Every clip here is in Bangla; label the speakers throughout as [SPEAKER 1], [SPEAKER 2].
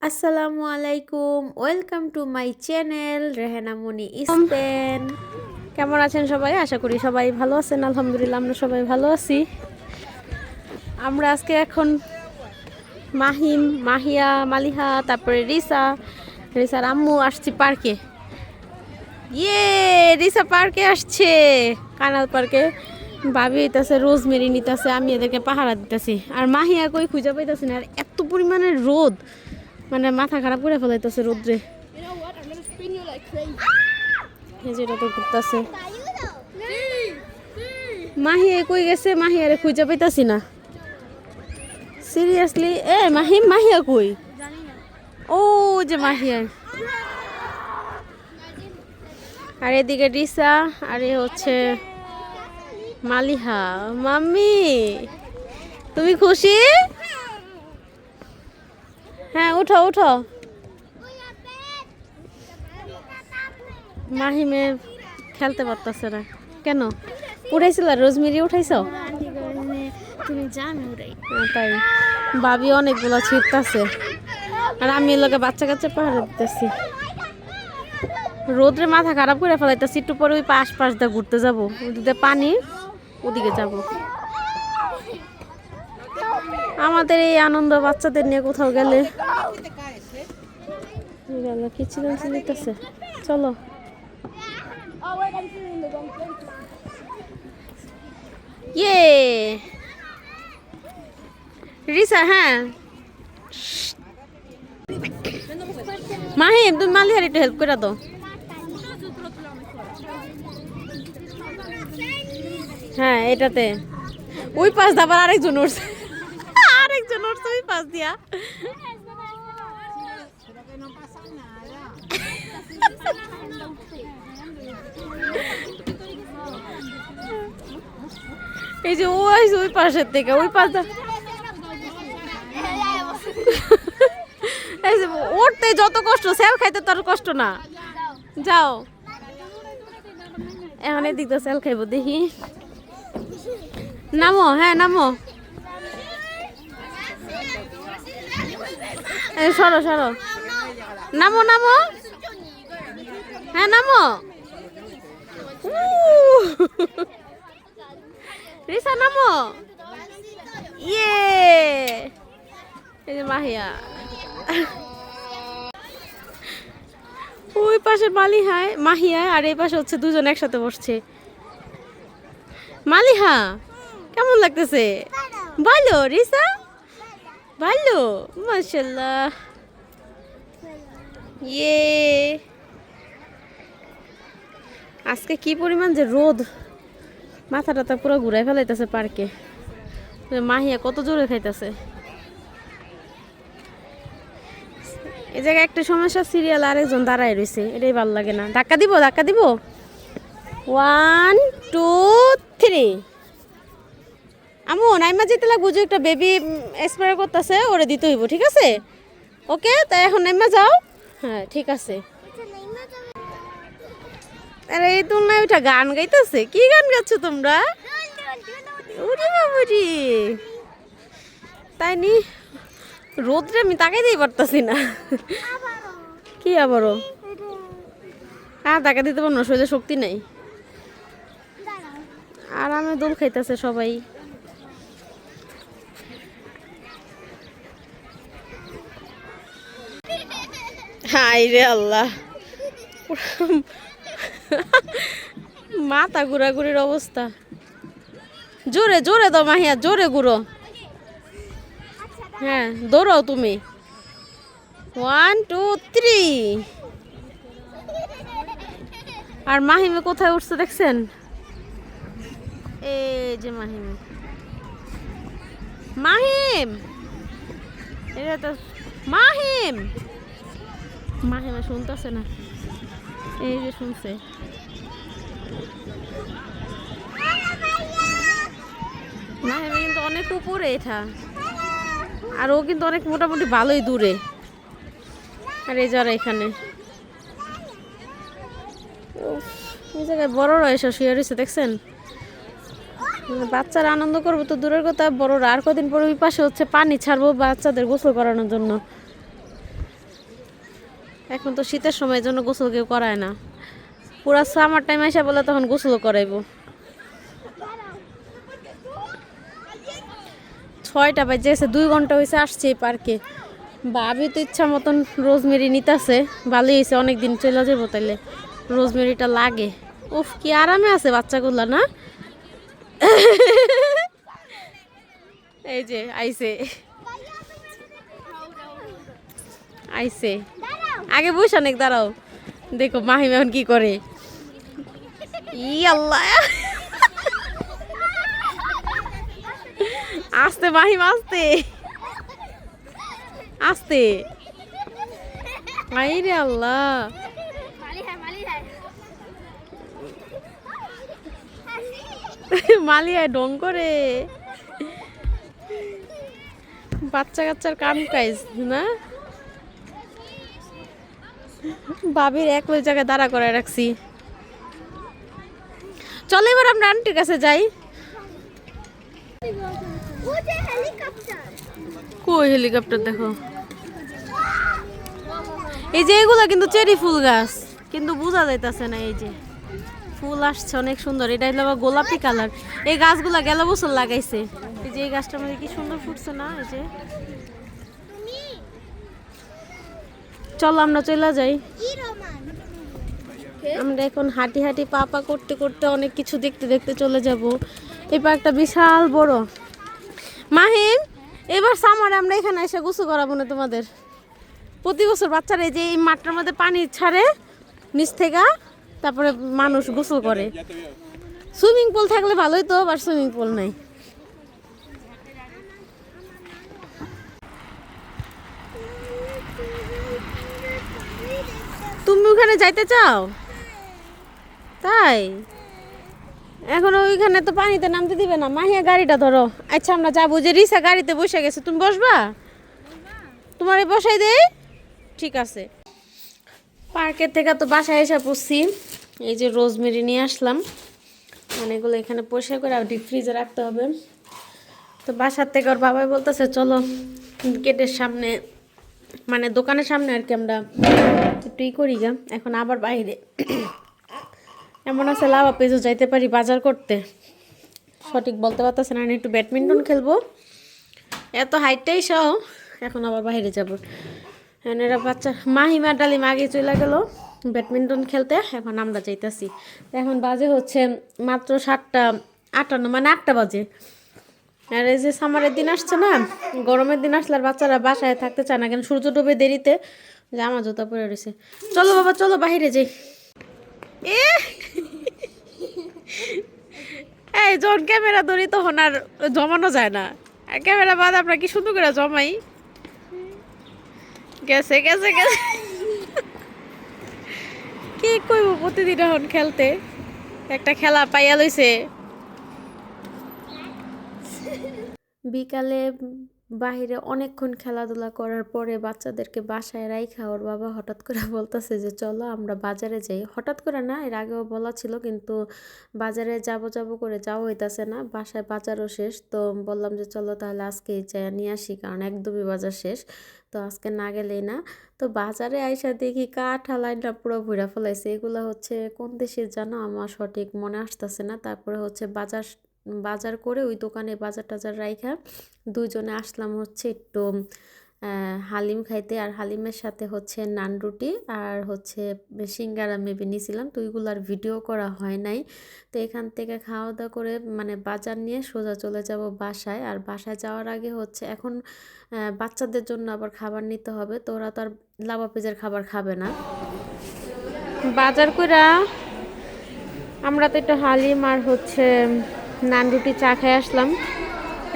[SPEAKER 1] আসসালামু আলাইকুম, welcome to my channel Rehana Moni Spain.
[SPEAKER 2] কেমন আছেন সবাই? আশা করি সবাই ভালো আছেন। আলহামদুলিল্লাহ আমরা সবাই ভালো আছি। আমরা আজকে এখন মাহিম, মাহিয়া, মালিহা, তারপরে রিসার আম্মু আসছি পার্কে। রিসা পার্কে আসছে, কানাল পার্কে। ভাবি হইতাছে রোজমেরি নিতেছে, আমি এদেরকে পাহারা দিতেছি। আর মাহিয়া কই খুঁজে পাইতেছি না। আর এত পরিমাণে রোদ, মানে মাথা খারাপ করে ফেলাইতেছে রোদ্রে। যেটা তো ঘুরতেছে। মাহিয়া কই গেছে? মাহিয়ারে খুঁজে পাইতাছি না সিরিয়াসলি। মাহিয়া কই? ও যে মাহিয়া। আর এদিকে রিসা, আর এ হচ্ছে মালিহা। মাম্মি তুমি খুশি? হ্যাঁ, উঠো উঠো। মাহিমে খেলতে পারতেছে না কেন? উঠাইছিল রোজমেরি উঠাইছ?
[SPEAKER 1] তুমি জানো রে,
[SPEAKER 2] তাই ভাবি অনেকগুলো ছিটতাছে, আর আমি লোকে বাচ্চা কাচ্চা পাহাড়ে দিতেছি। রোদ্রে মাথা খারাপ করে ফেলাইতেছি। একটু পরে ওই পাশ দিয়ে ঘুরতে যাবো, ওদিকে পানি, ওদিকে যাব। আমাদের এই আনন্দ বাচ্চাদের নিয়ে কোথাও গেলে নিতেছে। চলো রিসা। হ্যাঁ মাহিম, তুমি মালিহার একটু হেল্প করে দাও। হ্যাঁ এটাতে ওই পাশ আবার আরেকজন উঠছে, ওই পাশ দিয়া। এই যে ওই পাশের থেকে ওই পাশ উঠতে যত কষ্ট, সেল খাইতে তোর কষ্ট না। যাও এখন এদিক তো সেল খাইব, দেখি। নামো, হ্যাঁ নামো। সরো সরো, নামো নামো। হ্যাঁ নামো। রিসা নামো। এই যে মাহিয়া। ওই পাশে মাহিয়া, আর এই পাশে হচ্ছে দুজন একসাথে বসছে। মালিহা কেমন লাগতেছে? ভালো। রিসা ভালো, মাশাআল্লাহ। আজকে কি পরিমাণ যে রোদ, মাথা টাথা পুরো ঘুরাই ফেলাইতেছে পার্কে। মাহিয়া কত জোরে খাইতেছে। এই জায়গায় একটা সমস্যা, সিরিয়াল আরেকজন দাঁড়ায় রয়েছে, এটাই ভালো লাগে না। ধাক্কা দিব 1 2 3। আমু নাইমা যেতে লাগবো, যে একটা বেবি স্প্রে করতেছে, ওরে দিতে হইব, ঠিক আছে? ওকে, তাই এখন নাইমা যাও। হ্যাঁ ঠিক আছে। আরে এই তুলনায় ওইটা গান গাইতেছে। কি গান গাচ্ছ তোমরা? ওরে বাবুরি, তাই নি? রোদ্রে আমি তাকাইতেই পারতাছি না। কি আবারও? হ্যাঁ তাকা দিতে পারবো না, শরীরে শক্তি নাই। আর আমি দোল খাইতেছে সবাই। হাই রে আল্লাহ, মাথা ঘুরাঘুরির অবস্থা। জোরে জোরে দাও মাহিয়া, জোরে ঘুরো। হ্যাঁ দৌড়াও তুমি। 1 2 3। আর মাহিমে কোথায় উঠছে দেখছেন? এই যে মাহিম, এটা তো মাহিমে শুনতেছে না। এই যে শুনছে। মাহিমে কিন্তু অনেক উপরে এটা, আর ও কিন্তু অনেক মোটামুটি ভালোই দূরে। আর এই যারা এখানে এই জায়গায় বড়রা এসে শুয়ে রয়েছে দেখছেন। বাচ্চারা আনন্দ করবো তো দূরের কথা, বড়রা আর কদিন পরে ওই পাশে হচ্ছে পানি ছাড়বো বাচ্চাদের গোসল করানোর জন্য। এখন তো শীতের সময়ের জন্য গোসল কেউ করায় না, পুরা সামার টাইম এসে বলে তখন গোসল করাইবো। 6টা বাজে, 2 ঘন্টা হয়েছে আসছে এই পার্কে। ভাবি তো ইচ্ছা মতন রোজমেরি নিতেছে, ভালোই হয়েছে, অনেকদিন চলে যাবো তাইলে রোজমেরিটা লাগে। উফ কি আরামে আছে বাচ্চাগুলা না। এই যে আইছে আইছে, আগে বসে অনেক দাঁড়াও, দেখো মাহিম এখন কি করে। ই আল্লাহ, আস্তে মাহিম আস্তে আস্তে, আইরে আল্লাহ। মালিয়ায় ডং করে, বাচ্চা কাচ্চার কাম কাজ না। বাবির এক ওই জায়গায় দাঁড়া করে রাখছি। চলো এবার আমরা আন্টির কাছে যাই। কই হেলিকপ্টার দেখো, এই যে এগুলা কিন্তু চেরি ফুল গাছ, কিন্তু বোঝা যাইতাছে না। এই যে ফুল আসছে অনেক সুন্দর, এটা হলো আবার গোলাপি কালার। এই গাছগুলা গেল বছর লাগাইছে। এই যে এই গাছটার মধ্যে কি সুন্দর ফুটছে না। এই যে চলো আমরা চলে যাই। আমরা এখন হাঁটি হাঁটি পা পা করতে করতে অনেক কিছু দেখতে দেখতে চলে যাব। এই পার্কটা বিশাল বড়। মাহিম, এবার সামারে আমরা এখানে এসে গোসল করাবো না তোমাদের। প্রতি বছর বাচ্চারা এই যে এই মাঠটার মধ্যে পানি ছাড়ে নিচ থেকে, তারপরে মানুষ গোসল করে। সুইমিং পুল থাকলে ভালোই তো, আবার সুইমিং পুল নাই। তুমি ওখানে যাইতে চাও? তাই এখন ওইখানে তো পানিতে নামতে দিবে না। মাহিয়া গাড়িটা ধরো। আচ্ছা আমরা যাবো, যে রিসা গাড়িতে বসে গেছে, তুমি বসবা? তোমার বসাই দে। ঠিক আছে। পার্কের থেকে তো বাসায় এসে পড়ছি। এই যে রোজমেরি নিয়ে আসলাম, অনেকগুলো এখানে পরিষ্কার করে ডিপ ফ্রিজে রাখতে হবে। তো বাসার থেকে ওর বাবাই বলতেছে চলো গেটের সামনে, মানে দোকানের সামনে আর কি, আমরা একটু করি গা। এখন আবার বাইরে এমন আছে লাভা পেজও যাইতে পারি বাজার করতে, সঠিক বলতে পারতেছে না। একটু ব্যাডমিন্টন খেলবো, এত হাইটটাই সহ। এখন আবার বাইরে যাবো। এরা বাচ্চা মাহিমা ডালিম আগে চলে গেল ব্যাডমিন্টন খেলতে, এখন আমরা যাইতেছি। এখন বাজে হচ্ছে মাত্র 7:58, মানে 8টা বাজে। আর এই যে সামারের দিন আসছে না, গরমের দিন আসলে আর বাচ্চারা বাসায় থাকতে চায় না, কেন সূর্য ডুবে দেরিতে জামা জুতা পরে রয়েছে। চলো বাবা চলো বাইরে যাই। এই যখন ক্যামেরা ধরি তখন আর জমানো যায় না, আর ক্যামেরা বাদ আমরা কি সুন্দর করে জমাই। গেছে গেছে গেছে, কি কইব প্রতিদিন এখন খেলতে, একটা খেলা পাইয়া লইছে।
[SPEAKER 1] বিকালে বাহিরে অনেকক্ষণ খেলাধুলা করার পরে বাচ্চাদেরকে বাসায় রাইখা ওর বাবা হঠাৎ করে বলতেছে যে চলো আমরা বাজারে যাই। হঠাৎ করে না, এর আগেও বলা ছিল, কিন্তু বাজারে যাব যাব করে যাওয়া হইতাছে না, বাসায় বাজারও শেষ। তো বললাম যে চলো তাহলে আজকেই যাই নিয়ে আসি, কারণ একদমই বাজার শেষ, তো আজকে না গেলেই না। তো বাজারে আইসা দেখি কাঁঠাল আইনা পুরো ভুইরা ফেলাইছে। এগুলো হচ্ছে কোন দেশের জানো, আমার সঠিক মনে আসতেছে না। তারপরে হচ্ছে বাজার বাজার করে ওই দোকানে বাজার টাজার রাইখা দুইজনে আসলাম হচ্ছে একটু হালিম খাইতে। আর হালিমের সাথে হচ্ছে নান রুটি আর হচ্ছে সিঙ্গারা মেবি নিয়েছিলাম, তো ওইগুলার ভিডিও করা হয় নাই। তো এখান থেকে খাওয়া দাওয়া করে মানে বাজার নিয়ে সোজা চলে যাব বাসায়। আর বাসায় যাওয়ার আগে হচ্ছে এখন বাচ্চাদের জন্য আবার খাবার নিতে হবে, তো ওরা তো আর লাভা পেঁয়াজের খাবার খাবে না।
[SPEAKER 2] বাজার কইরা আমরা তো একটু হালিম আর হচ্ছে নান রুটি চা খেয়ে আসলাম।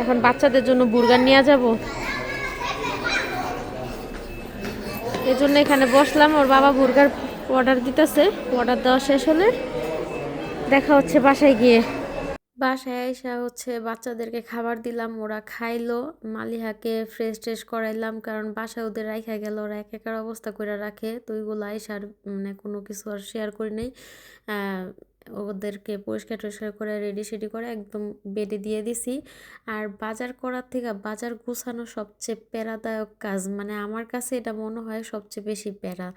[SPEAKER 2] এখন বাচ্চাদের জন্য বুর্গার নিয়ে যাব, এই জন্য এখানে বসলাম। ওর বাবা বুর্গার অর্ডার দিতেছে, অর্ডার দেওয়া শেষ হলে দেখা হচ্ছে বাসায় গিয়ে।
[SPEAKER 1] বাসায় এসে হচ্ছে বাচ্চাদেরকে খাবার দিলাম, ওরা খাইলো। মালিহাকে ফ্রেশ ট্রেশ করাইলাম, কারণ বাসায় ওদের রাইখা গেল, ওরা এক একার অবস্থা করে রাখে। তো ওইগুলো আইসা আর মানে কোনো কিছু আর শেয়ার করি নাই। ওদেরকে পরিষ্কার টরিষ্কার করে রেডি সেডি করে একদম বেডে দিয়ে দিছি। আর বাজার করার থেকে বাজার গুছানো সবচেয়ে প্যারাদায়ক কাজ, মানে আমার কাছে এটা মনে হয় সবচেয়ে বেশি প্যারা।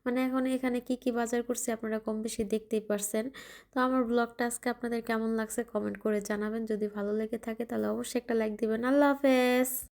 [SPEAKER 1] মানে এখন এখানে কি কি বাজার করছি আপনারা কম বেশি দেখতেই পারছেন। তো আমার ব্লগটা আজকে আপনাদের কেমন লাগছে কমেন্ট করে জানাবেন। যদি ভালো লেগে থাকে তাহলে অবশ্যই একটা লাইক দিবেন। আল্লাহ হাফেজ।